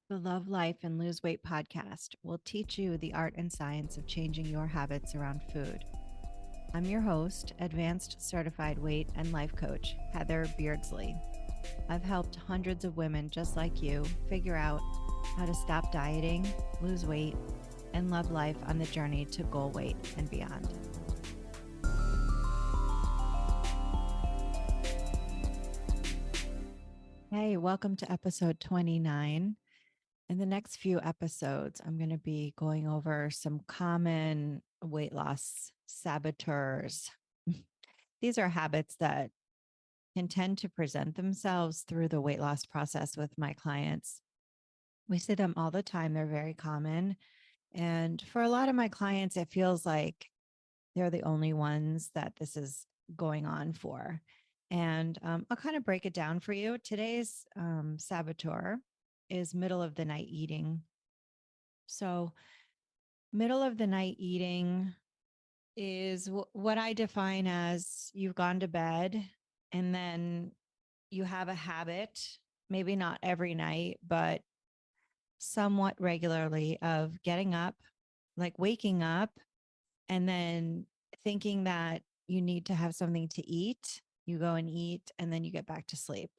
The Love Life and Lose Weight podcast will teach you the art and science of changing your habits around food. I'm your host, advanced certified weight and life coach, Heather Beardsley. I've helped hundreds of women just like you figure out how to stop dieting, lose weight, and love life on the journey to goal weight and beyond. Hey, welcome to episode 29. In the next few episodes, I'm going to be going over some common weight loss saboteurs. These are habits that can tend to present themselves through the weight loss process with my clients. We see them all the time, they're very common. And for a lot of my clients, it feels like they're the only ones that this is going on for. And I'll kind of break it down for you. Today's saboteur is middle of the night eating. So, middle of the night eating is what I define as you've gone to bed and then you have a habit, maybe not every night, but somewhat regularly of getting up, like waking up, and then thinking that you need to have something to eat. You go and eat, and then you get back to sleep.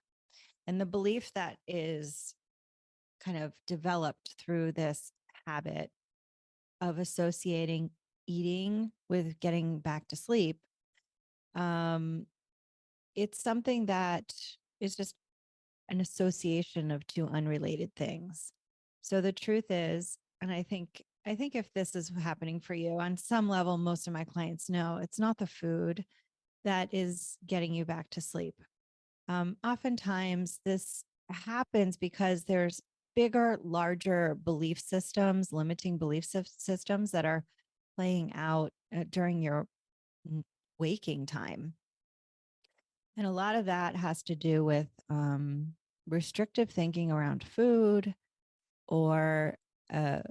And the belief that is kind of developed through this habit of associating eating with getting back to sleep, um, it's something that is just an association of two unrelated things. So the truth is, and I think if this is happening for you on some level, most of my clients know it's not the food that is getting you back to sleep. Oftentimes, this happens because there's bigger, larger belief systems, limiting belief systems that are playing out during your waking time. And a lot of that has to do with restrictive thinking around food or uh,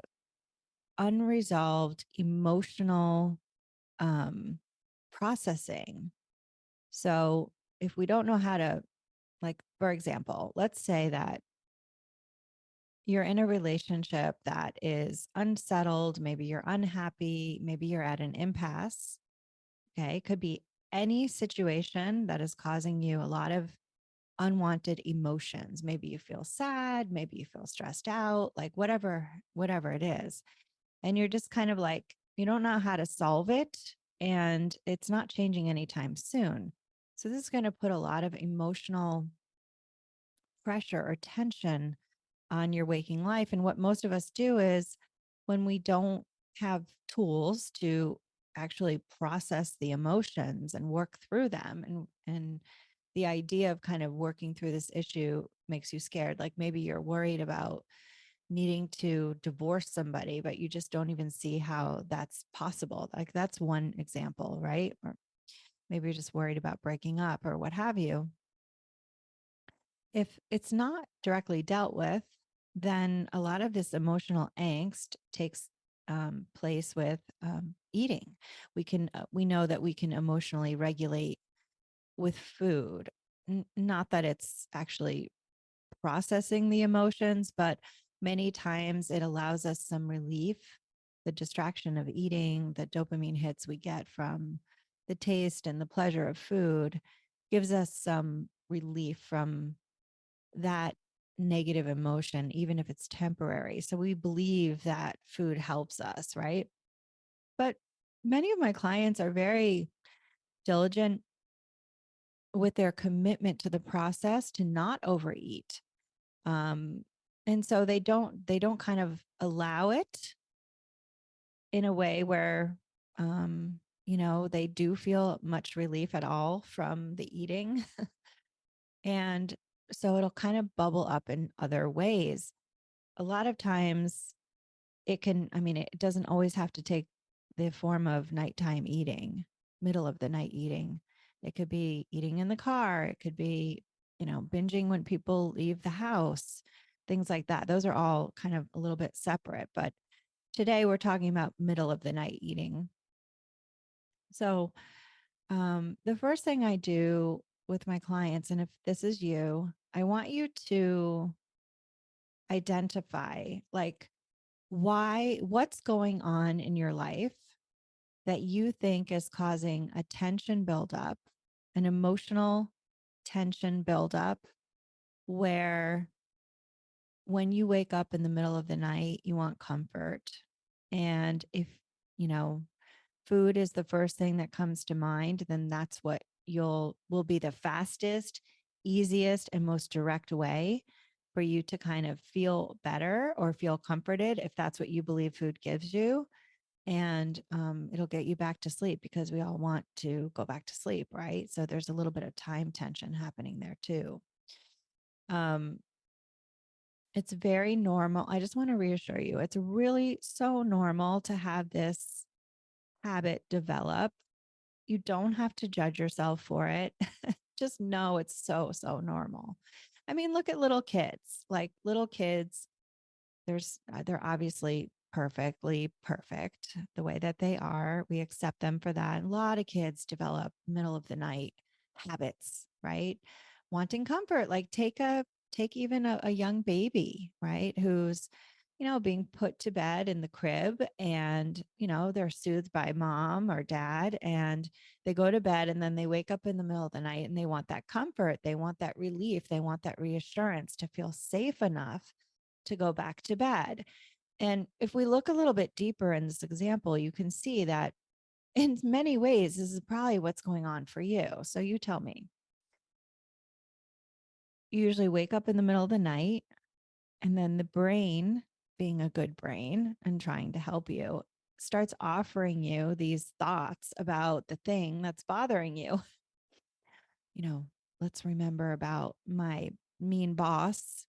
unresolved emotional um, processing. So, if we don't know how to, like, for example, let's say that you're in a relationship that is unsettled, maybe you're unhappy, maybe you're at an impasse. Okay. It could be any situation that is causing you a lot of unwanted emotions. Maybe you feel sad, maybe you feel stressed out, like whatever it is. And you're just kind of like, you don't know how to solve it and it's not changing anytime soon. So this is going to put a lot of emotional pressure or tension on your waking life. And what most of us do is when we don't have tools to actually process the emotions and work through them, and the idea of kind of working through this issue makes you scared. Like maybe you're worried about needing to divorce somebody, but you just don't even see how that's possible. Like that's one example, right? Or maybe you're just worried about breaking up or what have you. If it's not directly dealt with, then a lot of this emotional angst takes place with eating. We know that we can emotionally regulate with food. Not that it's actually processing the emotions, but many times it allows us some relief. The distraction of eating, the dopamine hits we get from the taste and the pleasure of food gives us some relief from that negative emotion, even if it's temporary. So we believe that food helps us, right? But many of my clients are very diligent with their commitment to the process to not overeat. Um, and so they don't kind of allow it in a way where they do feel much relief at all from the eating. And so it'll kind of bubble up in other ways. A lot of times it doesn't always have to take the form of nighttime eating, middle of the night eating. It could be eating in the car. It could be, binging when people leave the house, things like that. Those are all kind of a little bit separate. But today we're talking about middle of the night eating. So, the first thing I do with my clients, and if this is you, I want you to identify like what's going on in your life that you think is causing a tension buildup, an emotional tension buildup, where when you wake up in the middle of the night, you want comfort. And if, you know, food is the first thing that comes to mind, then that's what will be the fastest, easiest, and most direct way for you to kind of feel better or feel comforted if that's what you believe food gives you. And it'll get you back to sleep because we all want to go back to sleep, right? So there's a little bit of time tension happening there too. Um, it's very normal. I just want to reassure you, it's really so normal to have this habit develop. You don't have to judge yourself for it. Just know it's so, so normal. I mean, look at little kids. Like little kids, they're obviously perfectly perfect the way that they are. We accept them for that. A lot of kids develop middle of the night habits, right? Wanting comfort, like take even a young baby, right? Who's being put to bed in the crib, and they're soothed by mom or dad, and they go to bed, and then they wake up in the middle of the night and they want that comfort, they want that relief, they want that reassurance to feel safe enough to go back to bed. And if we look a little bit deeper in this example, you can see that in many ways, this is probably what's going on for you. So you tell me. You usually wake up in the middle of the night, and then the brain, being a good brain and trying to help you, starts offering you these thoughts about the thing that's bothering you. you know, let's remember about my mean boss,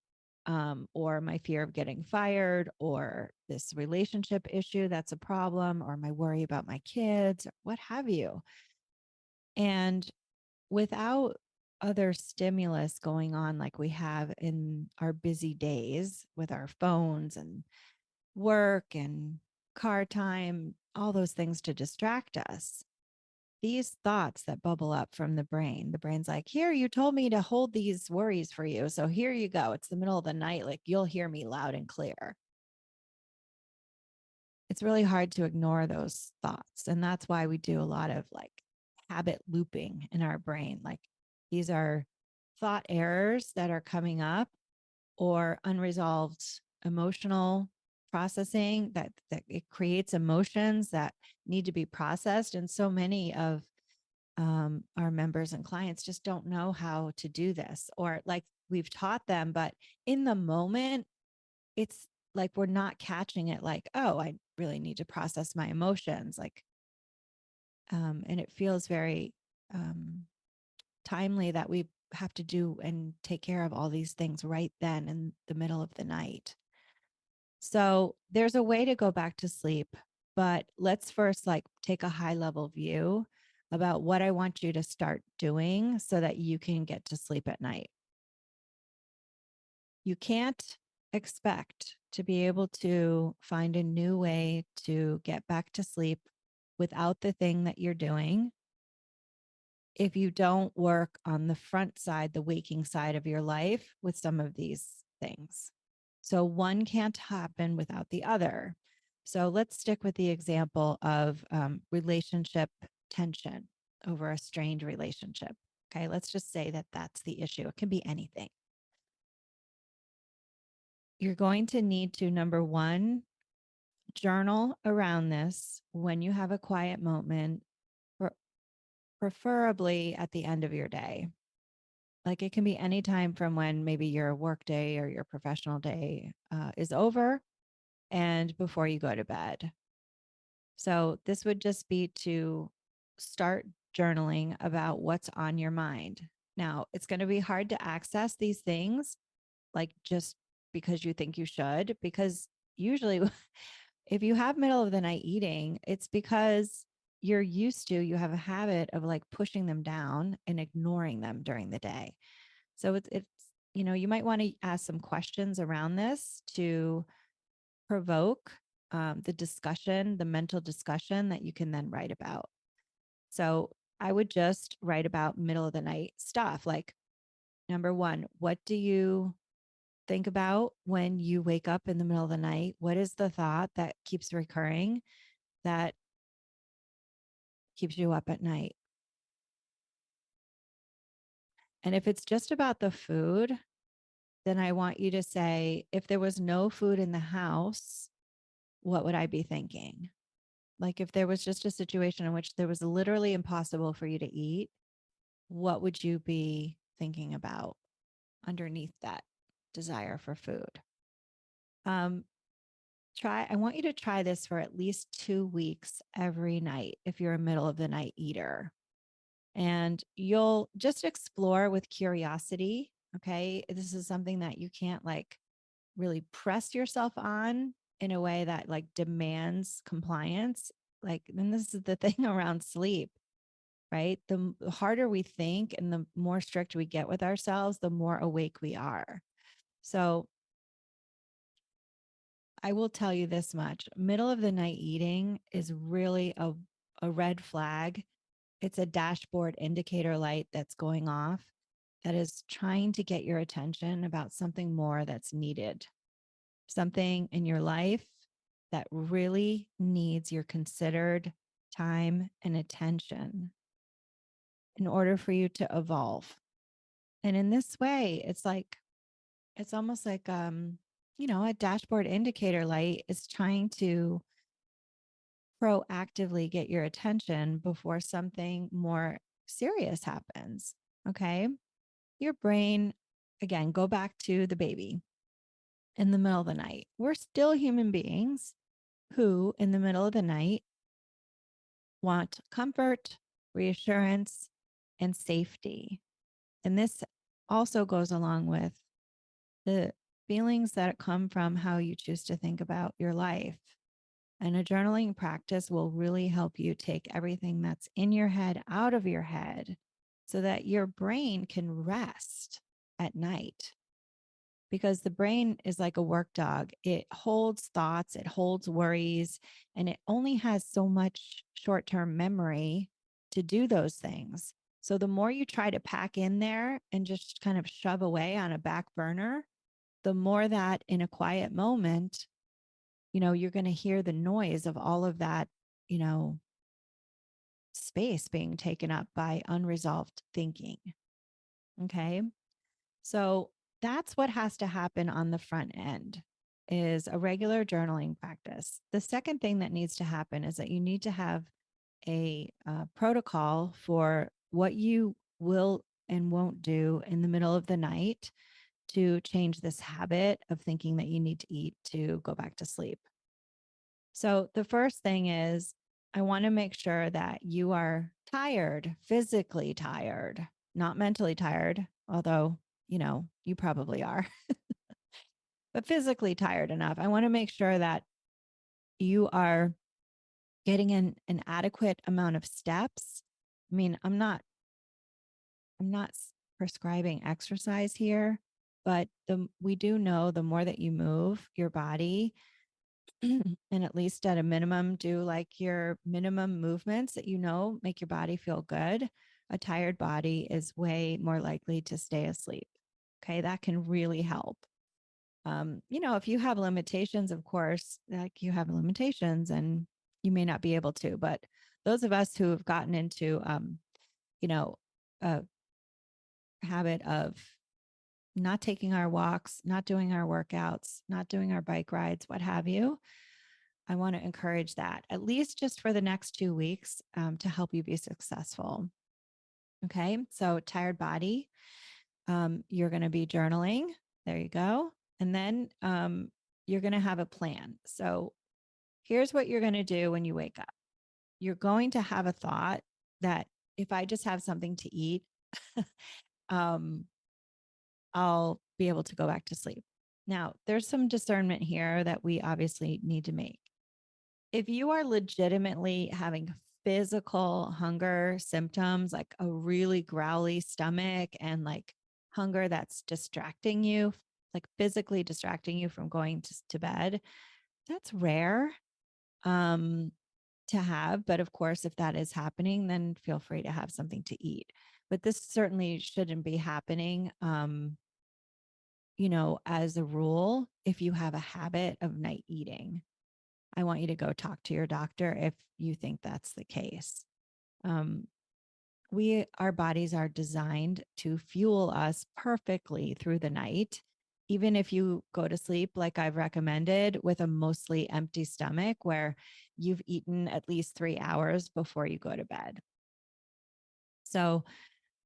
or my fear of getting fired, or this relationship issue that's a problem, or my worry about my kids, or what have you. And without other stimulus going on like we have in our busy days with our phones and work and car time, all those things to distract us, these thoughts that bubble up from the brain's like, here, you told me to hold these worries for you. So here you go. It's the middle of the night. Like, you'll hear me loud and clear. It's really hard to ignore those thoughts. And that's why we do a lot of like habit looping in our brain. Like, these are thought errors that are coming up, or unresolved emotional processing that it creates emotions that need to be processed. And so many of our members and clients just don't know how to do this, or like we've taught them, but in the moment, it's like we're not catching it like, oh, I really need to process my emotions. Like, and it feels very timely that we have to do and take care of all these things right then in the middle of the night. So there's a way to go back to sleep, but let's first like take a high level view about what I want you to start doing so that you can get to sleep at night. You can't expect to be able to find a new way to get back to sleep without the thing that you're doing if you don't work on the front side, the waking side of your life with some of these things. So one can't happen without the other. So let's stick with the example of relationship tension over a strained relationship. Okay, let's just say that that's the issue. It can be anything. You're going to need to, number one, journal around this when you have a quiet moment, preferably at the end of your day. Like, it can be any time from when maybe your work day or your professional day is over and before you go to bed. So this would just be to start journaling about what's on your mind. Now, it's going to be hard to access these things, like just because you think you should, because usually if you have middle of the night eating, it's because you have a habit of like pushing them down and ignoring them during the day. So you might want to ask some questions around this to provoke the discussion, the mental discussion that you can then write about. So I would just write about middle of the night stuff. Like, number one, what do you think about when you wake up in the middle of the night. What is the thought that keeps recurring that keeps you up at night? And if it's just about the food, then I want you to say, if there was no food in the house, what would I be thinking? Like if there was just a situation in which there was literally impossible for you to eat, what would you be thinking about underneath that desire for food? Um, I want you to try this for at least 2 weeks every night if you're a middle of the night eater. And you'll just explore with curiosity. Okay. This is something that you can't like really press yourself on in a way that like demands compliance. Like, and this is the thing around sleep, right? The harder we think and the more strict we get with ourselves, the more awake we are. So I will tell you this much: middle of the night eating is really a red flag. It's a dashboard indicator light that's going off that is trying to get your attention about something more that's needed, something in your life that really needs your considered time and attention in order for you to evolve. And in this way, it's like, it's almost like, a dashboard indicator light is trying to proactively get your attention before something more serious happens. Okay. Your brain, again, go back to the baby in the middle of the night. We're still human beings who, in the middle of the night, want comfort, reassurance, and safety. And this also goes along with the feelings that come from how you choose to think about your life. And a journaling practice will really help you take everything that's in your head out of your head so that your brain can rest at night. Because the brain is like a work dog. It holds thoughts, it holds worries, and it only has so much short term memory to do those things. So the more you try to pack in there and just kind of shove away on a back burner, the more that in a quiet moment, you're going to hear the noise of all of that, you know, space being taken up by unresolved thinking. Okay. So that's what has to happen on the front end is a regular journaling practice. The second thing that needs to happen is that you need to have a protocol for what you will and won't do in the middle of the night to change this habit of thinking that you need to eat to go back to sleep. So the first thing is I want to make sure that you are tired, physically tired, not mentally tired, although, you probably are, but physically tired enough. I want to make sure that you are getting in an adequate amount of steps. I mean, I'm not prescribing exercise here, but we do know the more that you move your body, and at least at a minimum, do like your minimum movements that make your body feel good. A tired body is way more likely to stay asleep. Okay, that can really help. If you have limitations, of course, like you have limitations and you may not be able to, but those of us who have gotten into, you know, a habit of not taking our walks, not doing our workouts, not doing our bike rides, what have you, I want to encourage that at least just for the next 2 weeks to help you be successful. Okay. So, tired body, you're going to be journaling. There you go. And then you're going to have a plan. So, here's what you're going to do when you wake up: you're going to have a thought that if I just have something to eat, um, I'll be able to go back to sleep. Now, there's some discernment here that we obviously need to make. If you are legitimately having physical hunger symptoms, like a really growly stomach and like hunger that's distracting you, like physically distracting you from going to bed, that's rare um, to have. But of course, if that is happening, then feel free to have something to eat. But this certainly shouldn't be happening, as a rule, if you have a habit of night eating, I want you to go talk to your doctor if you think that's the case. Um, our bodies are designed to fuel us perfectly through the night. Even if you go to sleep, like I've recommended, with a mostly empty stomach, where you've eaten at least 3 hours before you go to bed. So,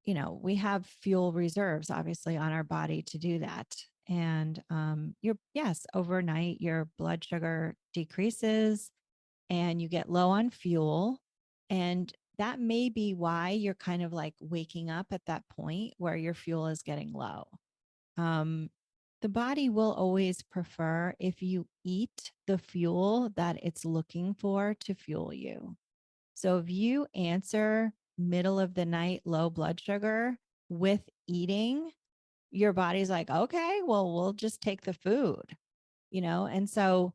we have fuel reserves obviously on our body to do that. And yes, overnight, your blood sugar decreases and you get low on fuel. And that may be why you're kind of like waking up at that point where your fuel is getting low. Um, the body will always prefer if you eat the fuel that it's looking for to fuel you. So if you answer middle of the night low blood sugar with eating, your body's like, okay, well, we'll just take the food, And so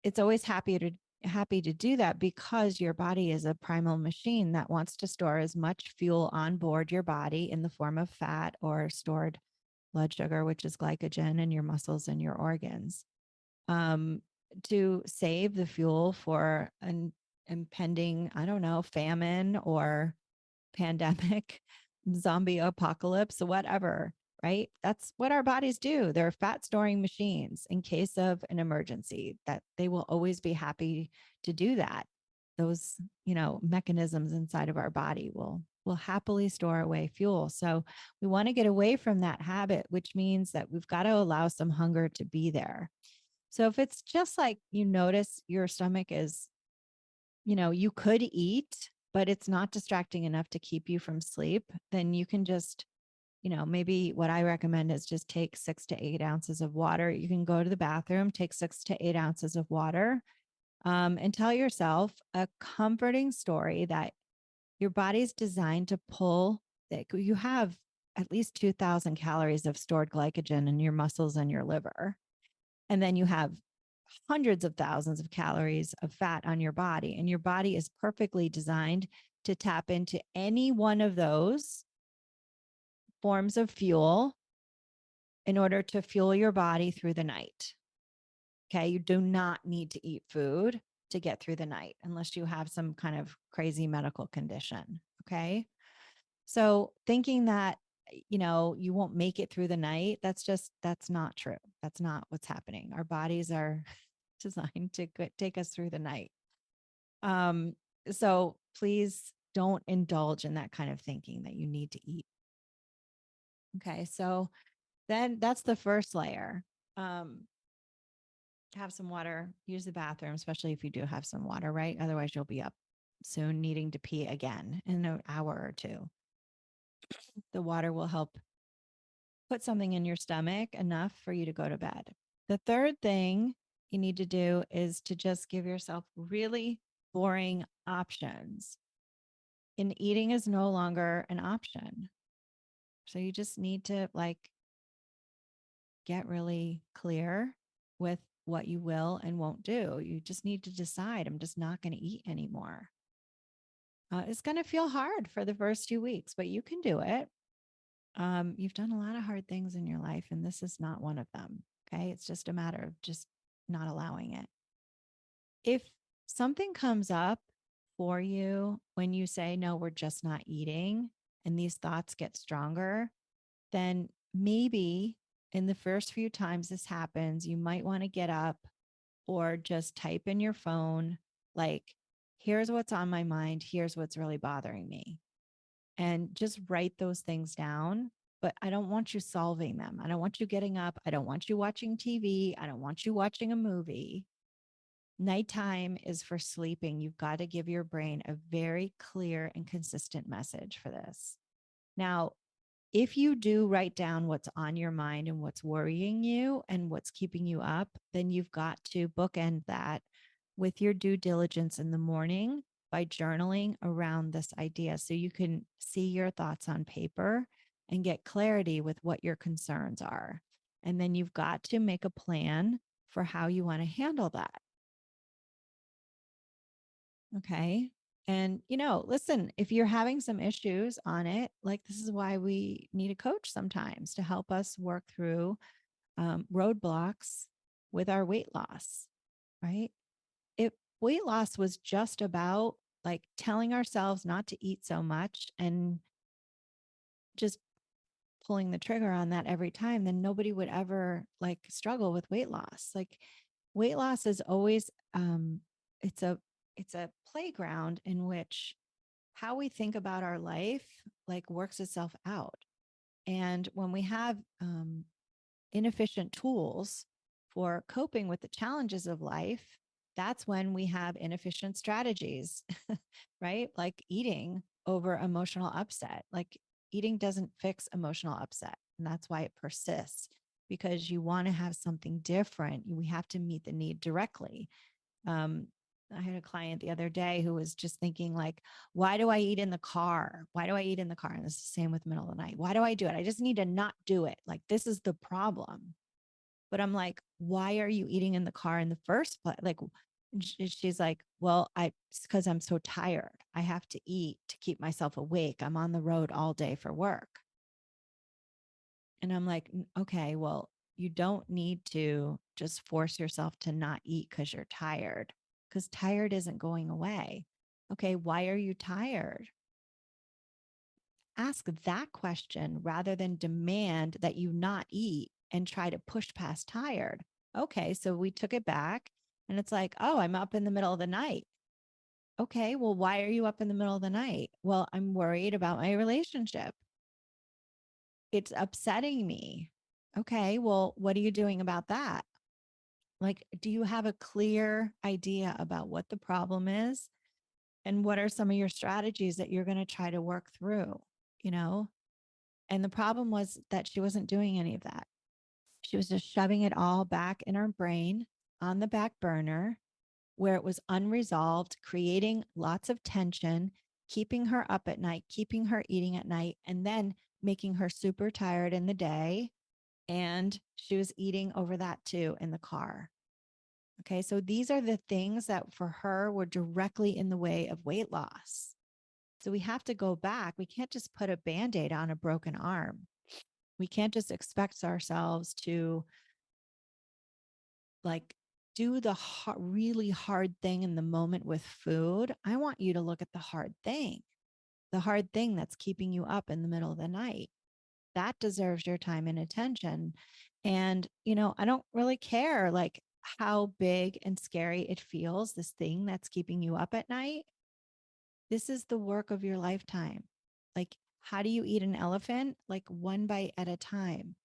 it's always happy to do that because your body is a primal machine that wants to store as much fuel on board your body in the form of fat or stored blood sugar, which is glycogen in your muscles and your organs, um, to save the fuel for an impending, I don't know, famine or pandemic, zombie apocalypse, whatever, right? That's what our bodies do. They're fat storing machines in case of an emergency, that they will always be happy to do that. Those, mechanisms inside of our body will happily store away fuel. So we want to get away from that habit, which means that we've got to allow some hunger to be there. So if it's just like you notice your stomach is, you could eat, but it's not distracting enough to keep you from sleep, then you can just, maybe what I recommend is just take 6 to 8 ounces of water. You can go to the bathroom, take 6 to 8 ounces of water, and tell yourself a comforting story that your body's designed to pull, that you have at least 2,000 calories of stored glycogen in your muscles and your liver. And then you have hundreds of thousands of calories of fat on your body. And your body is perfectly designed to tap into any one of those forms of fuel in order to fuel your body through the night. Okay. You do not need to eat food to get through the night unless you have some kind of crazy medical condition. Okay. So thinking that, you won't make it through the night, that's not true. That's not what's happening. Our bodies are designed to take us through the night. Um, so please don't indulge in that kind of thinking that you need to eat. Okay. So then that's the first layer. Um, have some water, use the bathroom, especially if you do have some water, right? Otherwise, you'll be up soon needing to pee again in an hour or two. The water will help put something in your stomach enough for you to go to bed. The third thing you need to do is to just give yourself really boring options. And eating is no longer an option. So you just need to get really clear with what you will and won't do. You just need to decide, I'm just not going to eat anymore. It's going to feel hard for the first 2 weeks, but you can do it. You've done a lot of hard things in your life, and this is not one of them. Okay. It's just a matter of just not allowing it. If something comes up for you when you say, no, we're just not eating, and these thoughts get stronger, then maybe in the first few times this happens, you might want to get up or just type in your phone, like, here's what's on my mind. Here's what's really bothering me. And just write those things down. But I don't want you solving them. I don't want you getting up. I don't want you watching TV. I don't want you watching a movie. Nighttime is for sleeping. You've got to give your brain a very clear and consistent message for this. Now, if you do write down what's on your mind and what's worrying you and what's keeping you up, then you've got to bookend that with your due diligence in the morning by journaling around this idea so you can see your thoughts on paper and get clarity with what your concerns are. And then you've got to make a plan for how you want to handle that. Okay. And, listen, if you're having some issues on it, like this is why we need a coach sometimes to help us work through roadblocks with our weight loss, right? If weight loss was just about like telling ourselves not to eat so much and just pulling the trigger on that every time, then nobody would ever like struggle with weight loss. Like weight loss is always it's a it's a playground in which how we think about our life like works itself out. And when we have inefficient tools for coping with the challenges of life, that's when we have inefficient strategies, right? Like eating over emotional upset. Like eating doesn't fix emotional upset. And that's why it persists because you want to have something different. We have to meet the need directly. Um, I had a client the other day who was just thinking like, why do I eat in the car? Why do I eat in the car? And it's the same with middle of the night. Why do I do it? I just need to not do it. Like this is the problem. But I'm like, why are you eating in the car in the first place? Like she's like, well, it's because I'm so tired. I have to eat to keep myself awake. I'm on the road all day for work. And I'm like, okay, well, you don't need to just force yourself to not eat because you're tired, because tired isn't going away. Okay, why are you tired? Ask that question rather than demand that you not eat and try to push past tired. Okay, so we took it back and it's like, oh, I'm up in the middle of the night. Okay, well, why are you up in the middle of the night? Well, I'm worried about my relationship. It's upsetting me. Okay, well, what are you doing about that? Like, do you have a clear idea about what the problem is? And what are some of your strategies that you're going to try to work through? You know, and the problem was that she wasn't doing any of that. She was just shoving it all back in her brain on the back burner where it was unresolved, creating lots of tension, keeping her up at night, keeping her eating at night, and then making her super tired in the day. And she was eating over that too in the car. Okay. So these are the things that for her were directly in the way of weight loss. So we have to go back. We can't just put a band aid on a broken arm. We can't just expect ourselves to like do the really hard thing in the moment with food. I want you to look at the hard thing that's keeping you up in the middle of the night. That deserves your time and attention. And, you know, I don't really care like how big and scary it feels, this thing that's keeping you up at night. This is the work of your lifetime. Like, how do you eat an elephant? Like one bite at a time.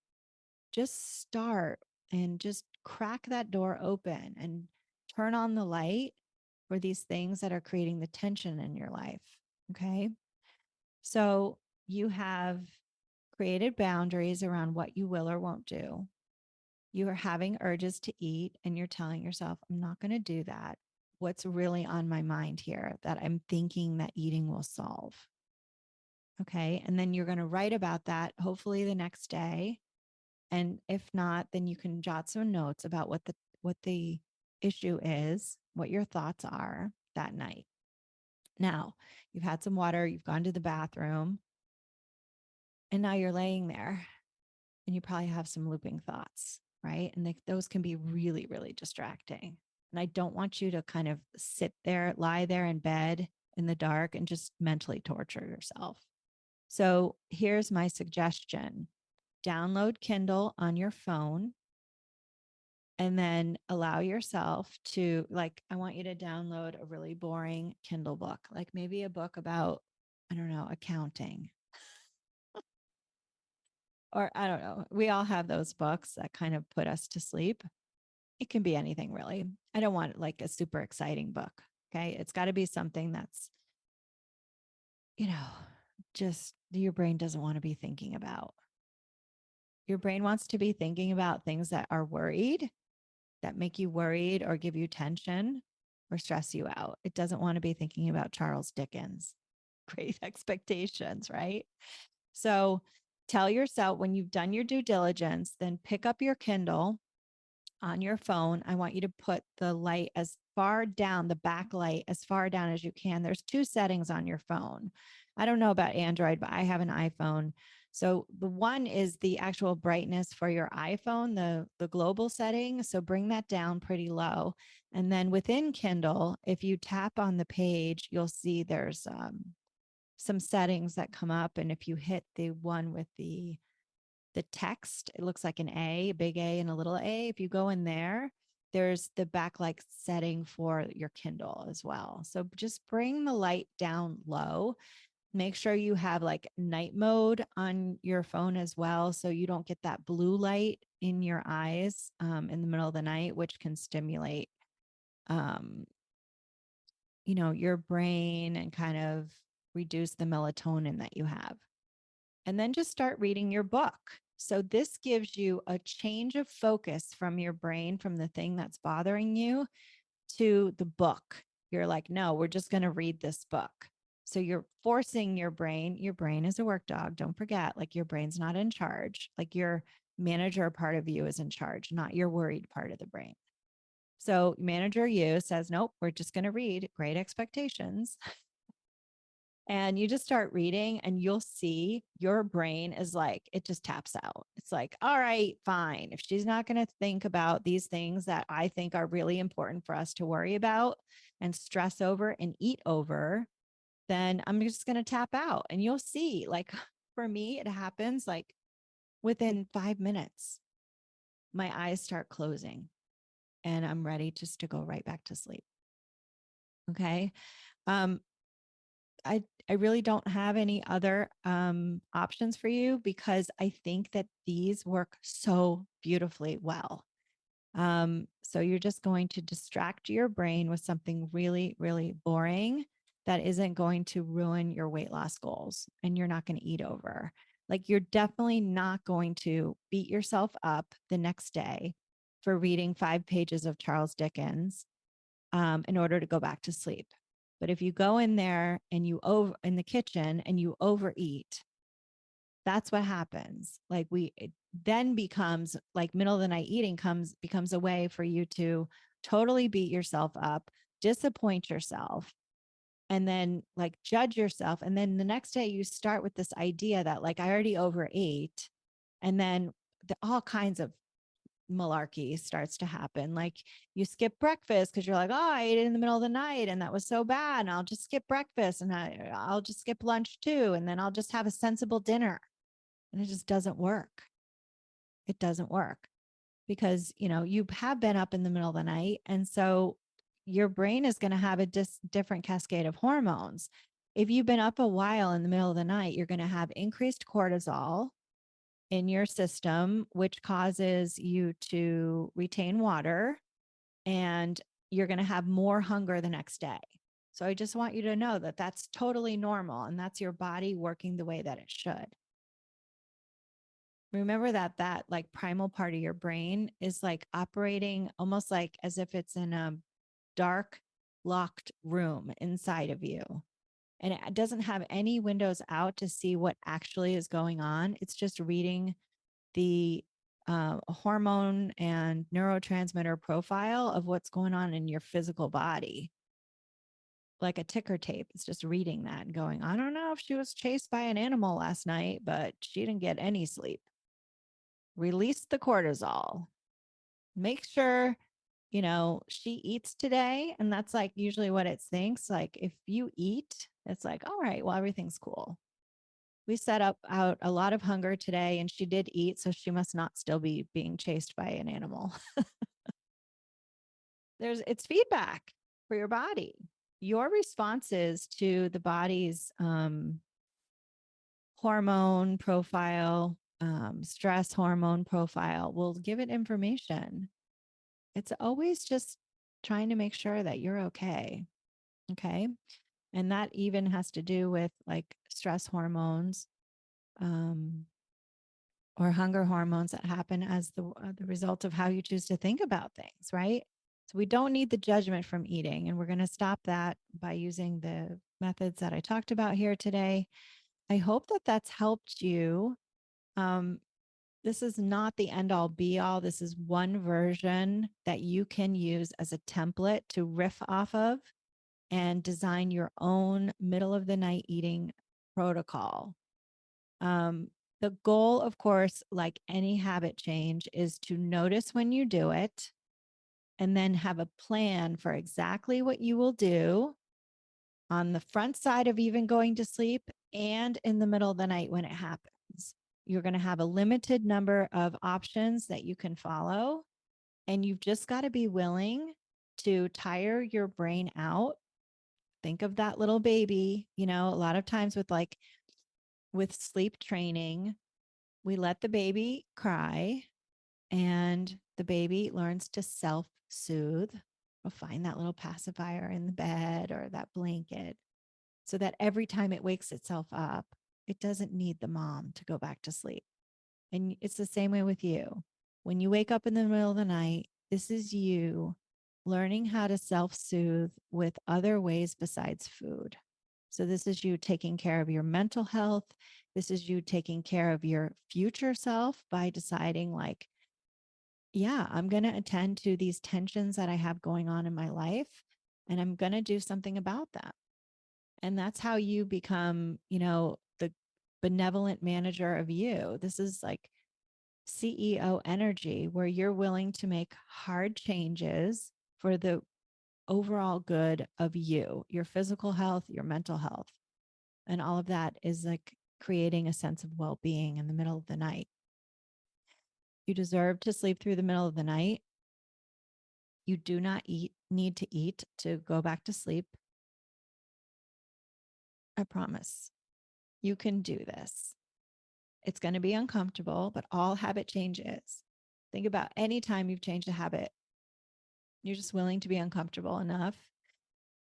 Just start and just crack that door open and turn on the light for these things that are creating the tension in your life. Okay. So you have created boundaries around what you will or won't do. You are having urges to eat and you're telling yourself, I'm not going to do that. What's really on my mind here that I'm thinking that eating will solve? Okay. And then you're going to write about that hopefully the next day. And if not, then you can jot some notes about what the issue is, what your thoughts are that night. Now, you've had some water, you've gone to the bathroom, and now you're laying there and you probably have some looping thoughts, right? And those can be really, really distracting. And I don't want you to kind of sit there, lie there in bed in the dark and just mentally torture yourself. So here's my suggestion: download Kindle on your phone and then allow yourself to, like, I want you to download a really boring Kindle book, like maybe a book about, I don't know, accounting. Or I don't know. We all have those books that kind of put us to sleep. It can be anything really. I don't want like a super exciting book. Okay. It's got to be something that's, you know, just your brain doesn't want to be thinking about. Your brain wants to be thinking about things that are worried, that make you worried or give you tension or stress you out. It doesn't want to be thinking about Charles Dickens. Great expectations, right? So tell yourself when you've done your due diligence, then pick up your Kindle on your phone. I want you to put the light as far down, the backlight as far down as you can. There's two settings on your phone. I don't know about Android, but I have an iPhone. So the one is the actual brightness for your iPhone, the global setting. So bring that down pretty low. And then within Kindle, if you tap on the page, you'll see there's some settings that come up. And if you hit the one with the text, it looks like an A, a big A and a little a. If you go in there, there's the backlight setting for your Kindle as well. So just bring the light down low. Make sure you have like night mode on your phone as well, so you don't get that blue light in your eyes in the middle of the night, which can stimulate, um, your brain and kind of reduce the melatonin that you have. And then just start reading your book. So this gives you a change of focus from your brain, from the thing that's bothering you, to the book. You're like, no, we're just going to read this book. So you're forcing your brain. Your brain is a work dog. Don't forget, like your brain's not in charge. Like your manager part of you is in charge, not your worried part of the brain. So manager you says, nope, we're just going to read Great Expectations. And you just start reading and you'll see your brain is like, it just taps out. It's like, all right, fine. If she's not going to think about these things that I think are really important for us to worry about and stress over and eat over, then I'm just going to tap out. And you'll see, like, for me, it happens like within 5 minutes, my eyes start closing and I'm ready just to go right back to sleep. Okay. Um, I really don't have any other options for you because I think that these work so beautifully well. So you're just going to distract your brain with something really, really boring that isn't going to ruin your weight loss goals, and you're not going to eat over. Like you're definitely not going to beat yourself up the next day for reading 5 pages of Charles Dickens in order to go back to sleep. But if you go in there and you over in the kitchen and you overeat, that's what happens. Like it then becomes like middle of the night eating becomes a way for you to totally beat yourself up, disappoint yourself, and then like judge yourself. And then the next day you start with this idea that like I already overate. And then all kinds of malarkey starts to happen. Like you skip breakfast because you're like, oh, I ate it in the middle of the night and that was so bad. And I'll just skip breakfast and I'll just skip lunch too. And then I'll just have a sensible dinner. And it just doesn't work. It doesn't work because, you have been up in the middle of the night. And so your brain is going to have a different cascade of hormones. If you've been up a while in the middle of the night, you're going to have increased cortisol in your system, which causes you to retain water, and you're going to have more hunger the next day. So I just want you to know that that's totally normal and that's your body working the way that it should. Remember that like primal part of your brain is like operating almost like as if it's in a dark, locked room inside of you. And it doesn't have any windows out to see what actually is going on. It's just reading the hormone and neurotransmitter profile of what's going on in your physical body. Like a ticker tape. It's just reading that and going, I don't know if she was chased by an animal last night, but she didn't get any sleep. Release the cortisol. Make sure, she eats today. And that's like usually what it thinks. Like if you eat, it's like, all right, well, everything's cool. We set up out a lot of hunger today and she did eat. So she must not still be being chased by an animal. It's feedback for your body. Your responses to the body's hormone profile, stress hormone profile will give it information. It's always just trying to make sure that you're okay. Okay. And that even has to do with like stress hormones or hunger hormones that happen as the result of how you choose to think about things, right? So we don't need the judgment from eating. And we're going to stop that by using the methods that I talked about here today. I hope that that's helped you. Um, this is not the end all be all. This is one version that you can use as a template to riff off of and design your own middle of the night eating protocol. The goal, of course, like any habit change, is to notice when you do it and then have a plan for exactly what you will do on the front side of even going to sleep and in the middle of the night when it happens. You're going to have a limited number of options that you can follow. And you've just got to be willing to tire your brain out. Think of that little baby. You know, a lot of times with sleep training, we let the baby cry and the baby learns to self soothe. We'll find that little pacifier in the bed or that blanket so that every time it wakes itself up, it doesn't need the mom to go back to sleep. And it's the same way with you. When you wake up in the middle of the night, this is you learning how to self soothe with other ways besides food. So, this is you taking care of your mental health. This is you taking care of your future self by deciding, like, yeah, I'm going to attend to these tensions that I have going on in my life, and I'm going to do something about that. And that's how you become, the benevolent manager of you. This is like CEO energy, where you're willing to make hard changes for the overall good of you, your physical health, your mental health. And all of that is like creating a sense of well being in the middle of the night. You deserve to sleep through the middle of the night. You do not need to eat to go back to sleep. I promise you can do this. It's going to be uncomfortable, but all habit change is. Think about any time you've changed a habit. You're just willing to be uncomfortable enough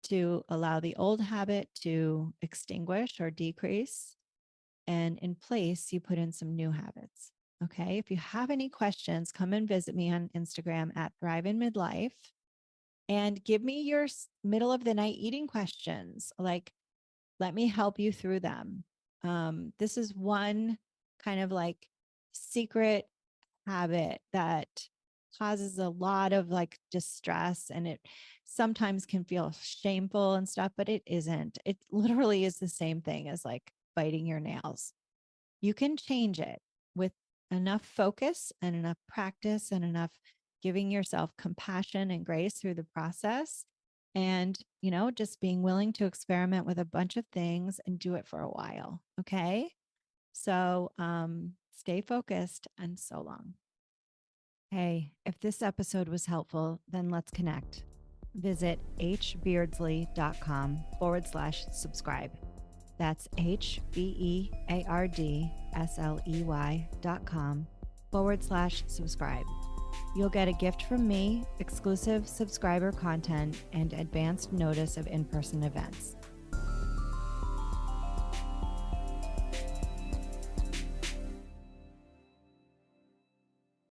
to allow the old habit to extinguish or decrease. And in place, you put in some new habits. Okay. If you have any questions, come and visit me on Instagram at Thrive in Midlife and give me your middle of the night eating questions. Like, let me help you through them. This is one kind of like secret habit that causes a lot of like distress, and it sometimes can feel shameful and stuff, but it isn't. It literally is the same thing as like biting your nails. You can change it with enough focus and enough practice and enough giving yourself compassion and grace through the process. And, just being willing to experiment with a bunch of things and do it for a while. Okay. So stay focused and so long. Hey, if this episode was helpful, then let's connect. Visit hbeardsley.com/subscribe. That's HBEARDSLEY.com/subscribe. You'll get a gift from me, exclusive subscriber content, and advanced notice of in-person events.